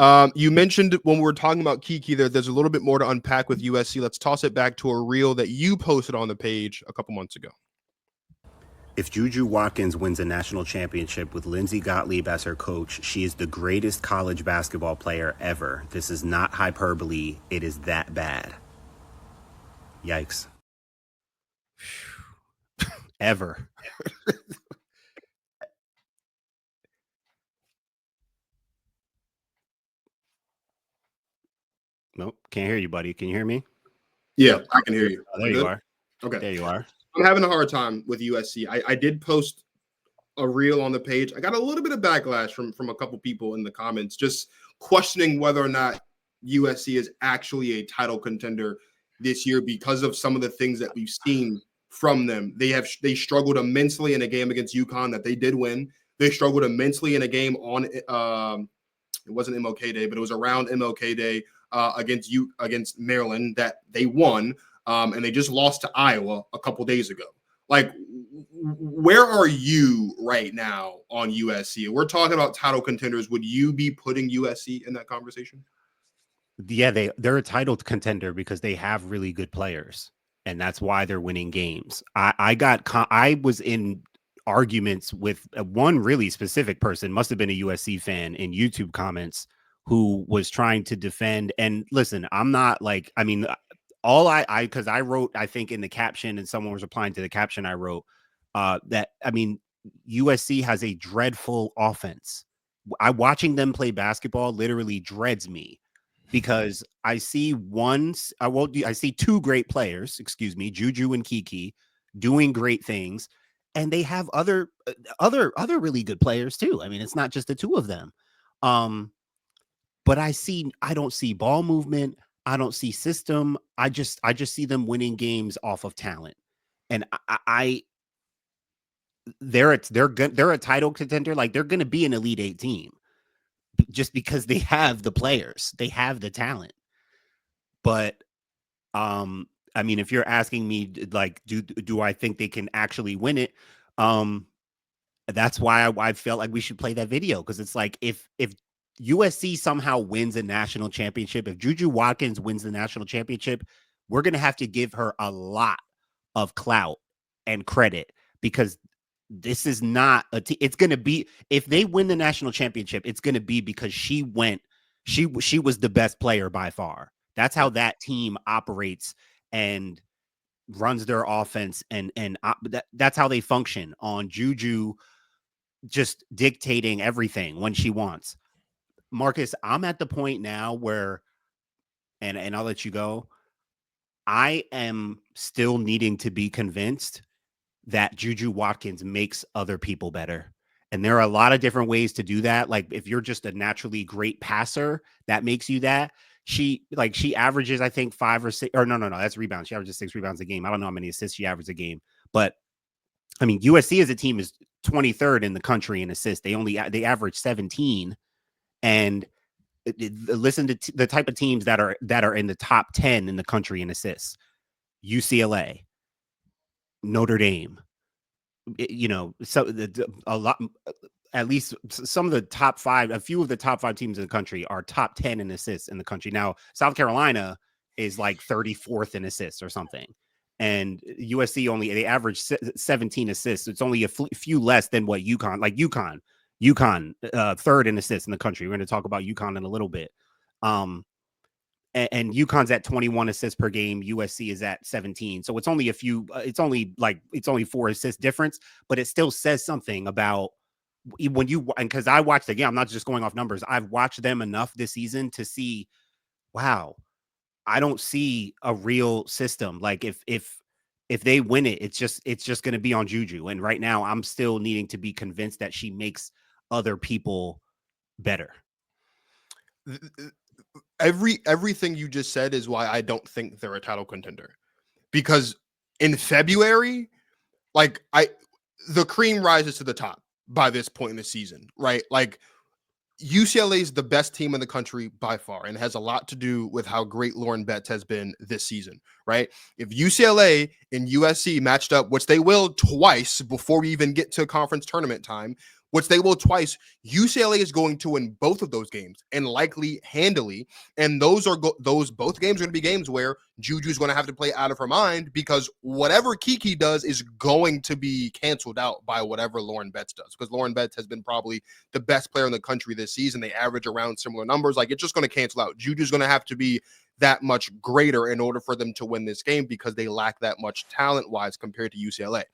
You mentioned when we were talking about Kiki, there's a little bit more to unpack with USC. Let's toss it back to a reel that you posted on the page a couple months ago. If JuJu Watkins wins a national championship with Lindsay Gottlieb as her coach, she is the greatest college basketball player ever. This is not hyperbole. It is that bad. Yikes. Ever. Nope, can't hear you, buddy. Can you hear me? Yeah, I can hear you. Oh, there you are. Okay. There you are. I'm having a hard time with USC. I did post a reel on the page. I got a little bit of backlash from a couple people in the comments just questioning whether or not USC is actually a title contender this year because of some of the things that we've seen from them. They struggled immensely in a game against UConn that they did win. They struggled immensely in a game on it wasn't MLK Day, but it was around MLK Day against Maryland that they won. And they just lost to Iowa a couple days ago. Like, where are you right now on USC? We're talking about title contenders. Would you be putting USC in that conversation? Yeah, they're a title contender because they have really good players, and that's why they're winning games. I was in arguments with one really specific person, must have been a USC fan, in YouTube comments, who was trying to defend. And listen, I'm not like, I mean, because I wrote, I think in the caption, and someone was replying to the caption I wrote, that, I mean, USC has a dreadful offense. Watching them play basketball literally dreads me, because I see two great players, JuJu and Kiki, doing great things, and they have other really good players too. I mean, it's not just the two of them. But I don't see ball movement. I don't see system. I just see them winning games off of talent. And they're a title contender. Like, they're going to be an Elite Eight team just because they have the players, they have the talent. But I mean, if you're asking me, like, do I think they can actually win it? That's why I felt like we should play that video, because it's like, if USC somehow wins a national championship, if JuJu Watkins wins the national championship, we're going to have to give her a lot of clout and credit, because this is not it's going to be, if they win the national championship, it's going to be because she was the best player by far. That's how that team operates and runs their offense, and that's how they function, on JuJu just dictating everything when she wants. Marcus, I'm at the point now where, and I'll let you go, I am still needing to be convinced that JuJu Watkins makes other people better. And there are a lot of different ways to do that. Like, if you're just a naturally great passer, that makes you that. She averages, I think, 5 or 6, or no, that's rebounds. She averages 6 rebounds a game. I don't know how many assists she averages a game, but I mean, USC as a team is 23rd in the country in assists. They average 17, and listen to the type of teams that are in the top 10 in the country in assists: UCLA, Notre Dame. So a lot, at least some of the top 5, a few of the top 5 teams in the country are top 10 in assists in the country. Now, South Carolina is like 34th in assists or something, and USC they average 17 assists. It's only a few less than what UConn, 3rd in assists in the country. We're going to talk about UConn in a little bit. And UConn's at 21 assists per game. USC is at 17. So it's only it's only 4 assists difference, but it still says something about and because I watched the game, I'm not just going off numbers. I've watched them enough this season to see, wow, I don't see a real system. Like, if they win it, it's just going to be on JuJu. And right now I'm still needing to be convinced that she makes other people better. Everything you just said is why I don't think they're a title contender, because in February, like, the cream rises to the top by this point in the season, right? Like, UCLA is the best team in the country by far, and it has a lot to do with how great Lauren Betts has been this season, right? If UCLA and USC matched up, which they will twice before we even get to conference tournament time, which they will twice, UCLA is going to win both of those games and likely handily. And those both games are going to be games where JuJu is going to have to play out of her mind, because whatever Kiki does is going to be canceled out by whatever Lauren Betts does, because Lauren Betts has been probably the best player in the country this season. They average around similar numbers. Like, it's just going to cancel out. JuJu is going to have to be that much greater in order for them to win this game, because they lack that much talent-wise compared to UCLA.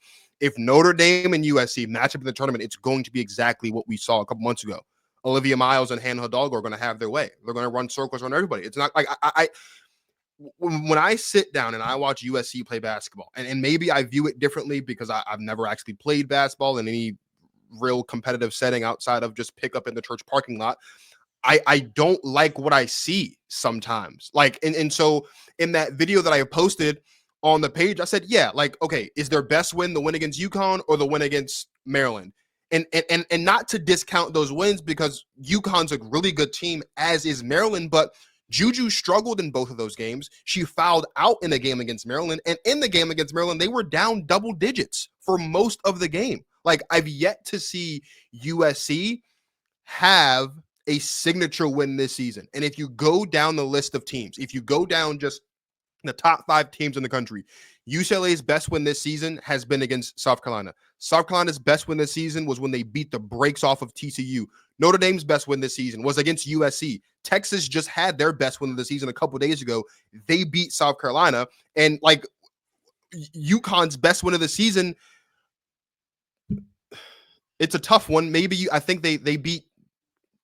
If Notre Dame and USC match up in the tournament, it's going to be exactly what we saw a couple months ago. Olivia Miles and Hannah Hidalgo are going to have their way. They're going to run circles around everybody. It's not like when I sit down and I watch USC play basketball, and maybe I view it differently because I've never actually played basketball in any real competitive setting outside of just pick up in the church parking lot. I don't like what I see sometimes. Like, and so in that video that I posted on the page, I said, yeah, like, okay, is their best win the win against UConn or the win against Maryland? And not to discount those wins, because UConn's a really good team, as is Maryland, but JuJu struggled in both of those games. She fouled out in a game against Maryland, and in the game against Maryland, they were down double digits for most of the game. Like, I've yet to see USC have a signature win this season. And if you go down the list of teams, if you go down just the top 5 teams in the country, UCLA's best win this season has been against South Carolina. South Carolina's best win this season was when they beat the brakes off of TCU. Notre Dame's best win this season was against USC. Texas just had their best win of the season a couple days ago. They beat South Carolina. And like, UConn's best win of the season, it's a tough one. Maybe I think they beat,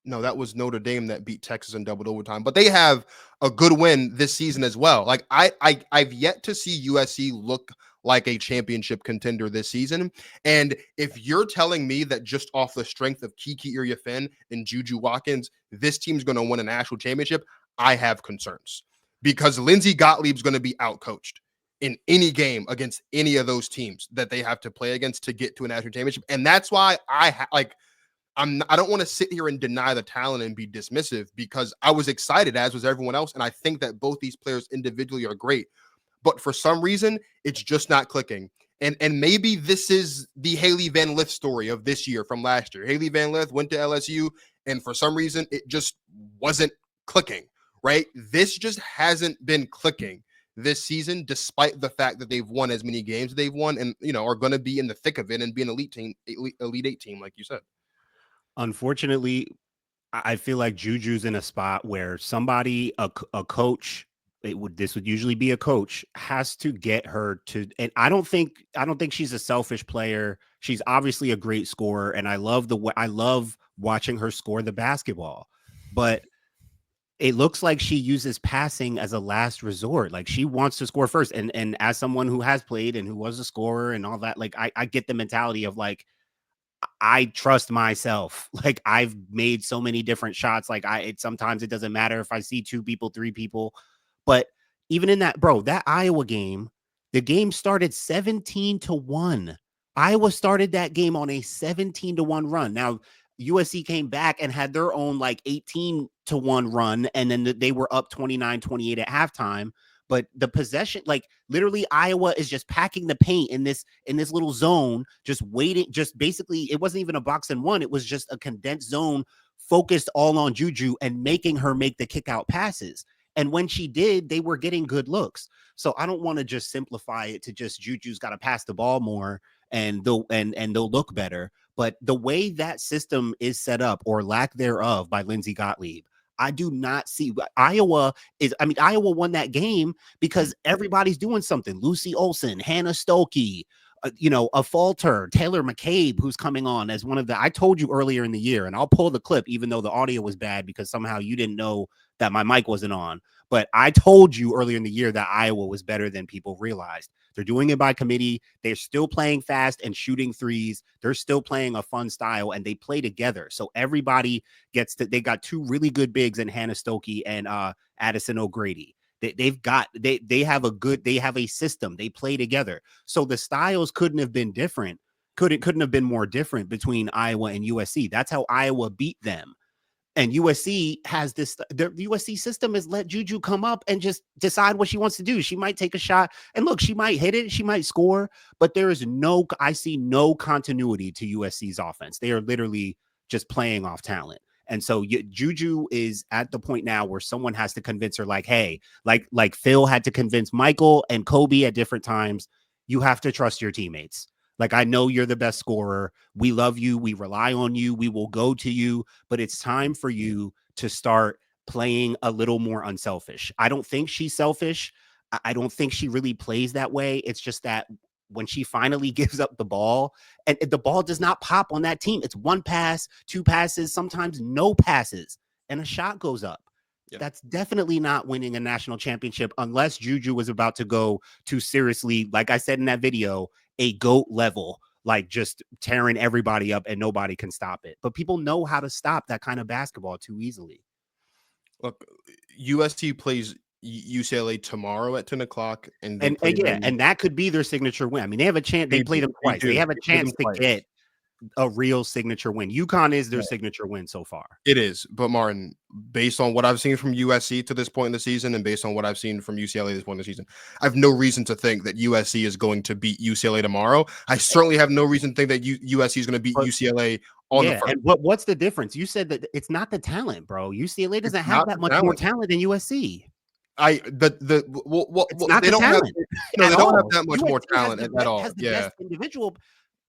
no, that was Notre Dame that beat Texas in double overtime, but they have a good win this season as well. Like, I've yet to see USC look like a championship contender this season. And if you're telling me that just off the strength of Kiki Iriafen and JuJu Watkins, this team's going to win a national championship, I have concerns, because Lindsay Gottlieb's going to be outcoached in any game against any of those teams that they have to play against to get to a national championship. And that's why I don't want to sit here and deny the talent and be dismissive, because I was excited, as was everyone else. And I think that both these players individually are great, but for some reason, it's just not clicking. And maybe this is the Haley Van Lith story of this year from last year. Haley Van Lith went to LSU, and for some reason, it just wasn't clicking, right? This just hasn't been clicking this season, despite the fact that they've won as many games as they've won, and, you know, are going to be in the thick of it and be an elite 8 team, like you said. Unfortunately, I feel like JuJu's in a spot where somebody, a coach, this would usually be a coach, has to get her to. And I don't think she's a selfish player. She's obviously a great scorer, and I love watching her score the basketball. But it looks like she uses passing as a last resort. Like, she wants to score first. And as someone who has played and who was a scorer and all that, like, I get the mentality of, like, I trust myself. Like, I've made so many different shots. Like, sometimes it doesn't matter if I see 2 people, 3 people. But even in that, bro, that Iowa game, the game started 17-1. Iowa started that game on a 17-1 run. Now, USC came back and had their own like 18-1 run, and then they were up 29-28 at halftime. But the possession, like, literally Iowa is just packing the paint in this little zone, just waiting, just basically, it wasn't even a box and one. It was just a condensed zone focused all on JuJu and making her make the kick out passes. And when she did, they were getting good looks. So I don't want to just simplify it to just JuJu's got to pass the ball more and they'll look better. But the way that system is set up, or lack thereof, by Lindsay Gottlieb, I do not see. Iowa won that game because everybody's doing something. Lucy Olson, Hannah Stolke, a Falter, Taylor McCabe, who's coming on as one of the. I told you earlier in the year, and I'll pull the clip, even though the audio was bad because somehow you didn't know that my mic wasn't on. But I told you earlier in the year that Iowa was better than people realized. They're doing it by committee. They're still playing fast and shooting threes. They're still playing a fun style, and they play together. So everybody gets to. They got 2 really good bigs in Hannah Stolke and Addison O'Grady. They have a system. They play together. So the styles couldn't have been different. Couldn't have been more different between Iowa and USC. That's how Iowa beat them. And USC has this, the USC system is let JuJu come up and just decide what she wants to do. She might take a shot and look, she might hit it, she might score, but I see no continuity to USC's offense. They are literally just playing off talent. And so JuJu is at the point now where someone has to convince her, like, hey, like Phil had to convince Michael and Kobe at different times, you have to trust your teammates. Like, I know you're the best scorer. We love you. We rely on you. We will go to you. But it's time for you to start playing a little more unselfish. I don't think she's selfish. I don't think she really plays that way. It's just that when she finally gives up the ball, and the ball does not pop on that team, it's one pass, two passes, sometimes no passes, and a shot goes up. Yeah. That's definitely not winning a national championship unless JuJu was about to go to seriously, like I said in that video, a GOAT level, like just tearing everybody up and nobody can stop it. But people know how to stop that kind of basketball too easily. Look, USC plays UCLA tomorrow at 10 o'clock. And that could be their signature win. I mean, they have a chance. They played them twice. They have a chance to get a real signature win. UConn is their signature win so far. It is. But Martin, based on what I've seen from USC to this point in the season and based on what I've seen from UCLA at this point in the season, I have no reason to think that USC is going to beat UCLA tomorrow. I certainly have no reason to think that USC is going to beat UCLA on the first. And what's the difference? You said that it's not the talent, bro. UCLA doesn't have that much more talent than USC. They don't have that much more talent at all. Has the best individual.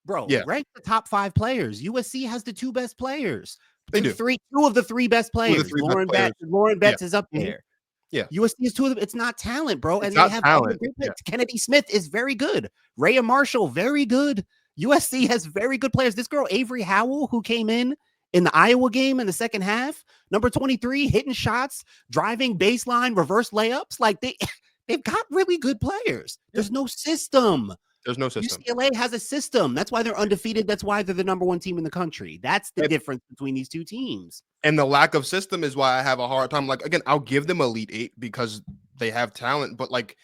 Bro, rank the top 5 players. USC has the 2 best players. They do. 2 of the 3 best players. Lauren Betts is up there. Yeah. USC is 2 of them. It's not talent, bro. It's and not they have talent. Kennedy Smith is very good. Rhea Marshall, very good. USC has very good players. This girl, Avery Howell, who came in the Iowa game in the second half, number 23, hitting shots, driving baseline, reverse layups. Like they've got really good players. There's no system. There's no system. UCLA has a system. That's why they're undefeated. That's why they're the number 1 team in the country. That's the difference between these 2 teams. And the lack of system is why I have a hard time. Like, again, I'll give them Elite 8 because they have talent. But, like,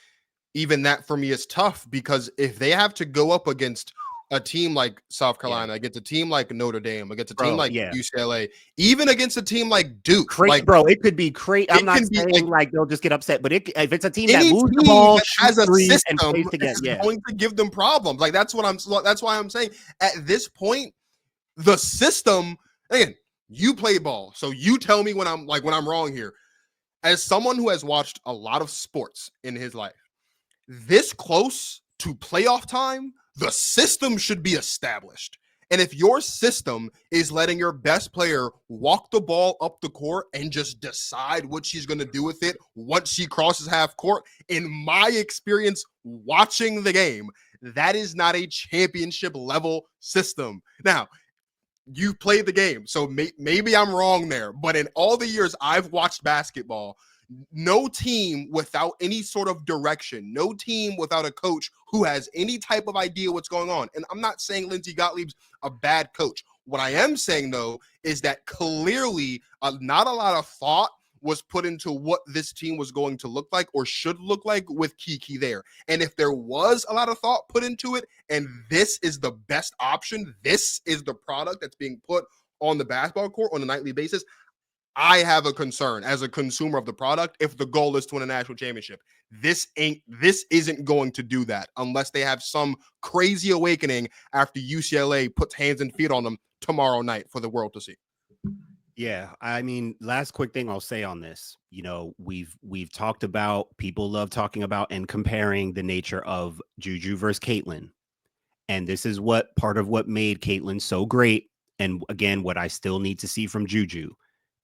even that for me is tough because if they have to go up against a team like South Carolina, against a team like Notre Dame, against a team like UCLA, even against a team like Duke. It could be crazy. I'm not saying like they'll just get upset, but if it's a team that moves the ball, that has a system, it's going to give them problems. Like that's why I'm saying at this point, the system, again, you play ball. So you tell me when I'm wrong here. As someone who has watched a lot of sports in his life, this close to playoff time, the system should be established. And if your system is letting your best player walk the ball up the court and just decide what she's going to do with it once she crosses half court, in my experience watching the game, that is not a championship level system. Now, you played the game, so maybe I'm wrong there. But in all the years I've watched basketball, no team without any sort of direction, no team without a coach who has any type of idea what's going on. And I'm not saying Lindsay Gottlieb's a bad coach. What I am saying, though, is that clearly not a lot of thought was put into what this team was going to look like or should look like with Kiki there. And if there was a lot of thought put into it, and this is the best option, this is the product that's being put on the basketball court on a nightly basis, I have a concern as a consumer of the product if the goal is to win a national championship. This isn't going to do that unless they have some crazy awakening after UCLA puts hands and feet on them tomorrow night for the world to see. Yeah, I mean, last quick thing I'll say on this, we've talked about, people love talking about and comparing the nature of JuJu versus Caitlin. And this is part of what made Caitlin so great. And again, what I still need to see from JuJu.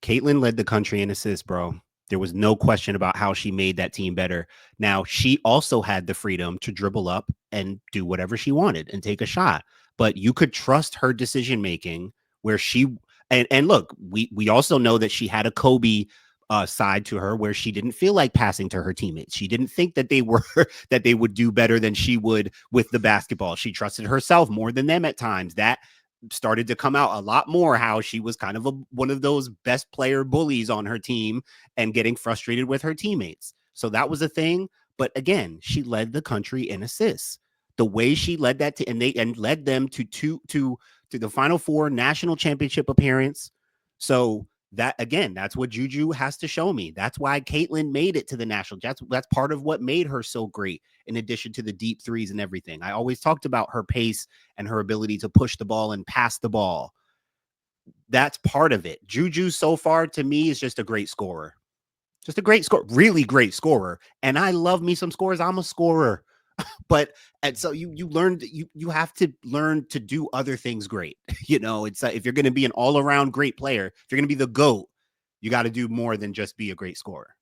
Caitlin led the country in assists, bro. There was no question about how she made that team better. Now, she also had the freedom to dribble up and do whatever she wanted and take a shot. But you could trust her decision-making where and look, we also know that she had a Kobe side to her where she didn't feel like passing to her teammates. She didn't think that they would do better than she would with the basketball. She trusted herself more than them at times. That started to come out a lot more, how she was kind of one of those best player bullies on her team and getting frustrated with her teammates. So that was a thing. But again, she led the country in assists. The way she led that and led them to the Final Four national championship appearance. So that again, that's what JuJu has to show me. That's why Caitlin made it to the national. That's part of what made her so great, in addition to the deep threes and everything. I always talked about her pace and her ability to push the ball and pass the ball. That's part of it. JuJu so far to me is just a great scorer. Just a great score, really great scorer. And I love me some scores. I'm a scorer. But and so you learned you have to learn to do other things great. You know, it's if you're going to be an all-around great player, if you're going to be the GOAT, you got to do more than just be a great scorer.